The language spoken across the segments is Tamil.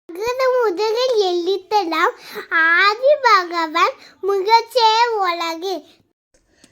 முதலில் எழுத்தலாம் ஆதி பகவன் முகச்சே உலகு.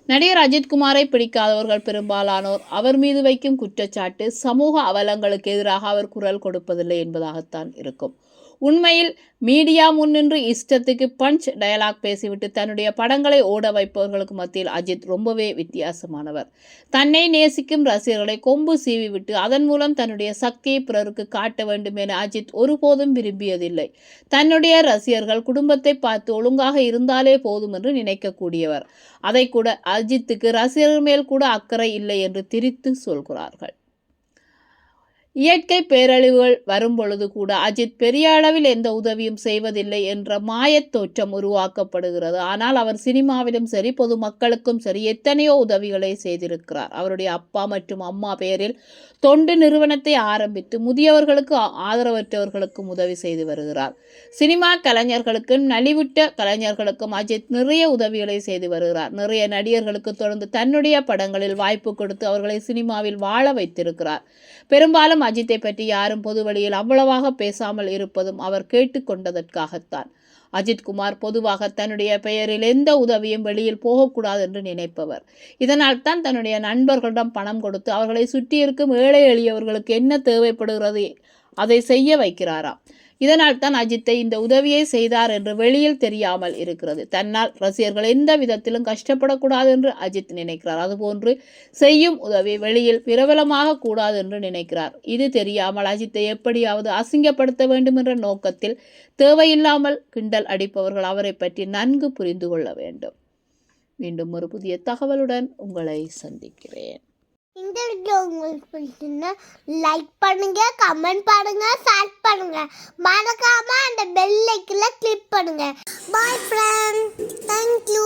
நடிகர் அஜித்குமாரை பிடிக்காதவர்கள் பெரும்பாலானோர் அவர் மீது வைக்கும் குற்றச்சாட்டு சமூக அவலங்களுக்கு எதிராக அவர் குரல் கொடுப்பதில்லை என்பதாகத்தான் இருக்கும். உண்மையில் மீடியா முன்னின்று இஷ்டத்துக்கு பஞ்ச் டயலாக் பேசிவிட்டு தன்னுடைய படங்களை ஓட வைப்பவர்களுக்கு மத்தியில் அஜித் ரொம்பவே வித்தியாசமானவர். தன்னை நேசிக்கும் ரசிகர்களை கொம்பு சீவி விட்டு அதன் மூலம் தன்னுடைய சக்தியை பிறருக்கு காட்ட வேண்டும் என அஜித் ஒருபோதும் விரும்பியதில்லை. தன்னுடைய ரசிகர்கள் குடும்பத்தை பார்த்து ஒழுங்காக இருந்தாலே போதும் என்று நினைக்கக்கூடியவர். அதை கூட அஜித்துக்கு ரசிகர்கள் மேல் கூட அக்கறை இல்லை என்று திரித்து சொல்கிறார்கள். இயற்கை பேரழிவுகள் வரும்பொழுது கூட அஜித் பெரிய அளவில் எந்த உதவியும் செய்வதில்லை என்ற மாயத் தோற்றம் உருவாக்கப்படுகிறது. ஆனால் அவர் சினிமாவிலும் சரி பொதுமக்களுக்கும் சரி எத்தனையோ உதவிகளை செய்திருக்கிறார். அவருடைய அப்பா மற்றும் அம்மா பெயரில் தொண்டு நிறுவனத்தை ஆரம்பித்து முதியவர்களுக்கு ஆதரவற்றவர்களுக்கும் உதவி செய்து வருகிறார். சினிமா கலைஞர்களுக்கும் நலிவுற்ற கலைஞர்களுக்கும் அஜித் நிறைய உதவிகளை செய்து வருகிறார். நிறைய நடிகர்களுக்கு தொடர்ந்து தன்னுடைய படங்களில் வாய்ப்பு கொடுத்து அவர்களை சினிமாவில் வாழ வைத்திருக்கிறார். பெரும்பாலும் அஜித்தை பற்றி யாரும் பொது வழியில் அவ்வளவாக பேசாமல் இருப்பதும் அவர் கேட்டுக்கொண்டதற்காகத்தான். அஜித்குமார் பொதுவாக தன்னுடைய பெயரில் எந்த உதவியும் வெளியில் போகக்கூடாது என்று நினைப்பவர். இதனால் தான் தன்னுடைய நண்பர்களிடம் பணம் கொடுத்து அவர்களை சுற்றி இருக்கும் ஏழை எளியவர்களுக்கு என்ன தேவைப்படுகிறது அதை செய்ய வைக்கிறாராம். இதனால் தான் அஜித்தை இந்த உதவியை செய்தார் என்று வெளியில் தெரியாமல் இருக்கிறது. தன்னால் ரசிகர்கள் எந்த விதத்திலும் கஷ்டப்படக்கூடாது என்று அஜித் நினைக்கிறார். அதுபோன்று செய்யும் உதவி வெளியில் பிரபலமாக கூடாது என்று நினைக்கிறார். இது தெரியாமல் அஜித்தை எப்படியாவது அசிங்கப்படுத்த வேண்டும் என்ற நோக்கத்தில் தேவையில்லாமல் கிண்டல் அடிப்பவர்கள் அவரை பற்றி நன்கு புரிந்து கொள்ள வேண்டும். மீண்டும் ஒரு புதிய தகவலுடன் உங்களை சந்திக்கிறேன். இந்த வீடியோ உங்களுக்கு பிடிச்சிருந்தா லைக் பண்ணுங்க, கமெண்ட் பண்ணுங்க, ஷேர் பண்ணுங்க. மறக்காம அந்த பெல் ஐக்கனை கிளிக் பண்ணுங்க. பாய் ஃப்ரெண்ட், தேங்க்யூ.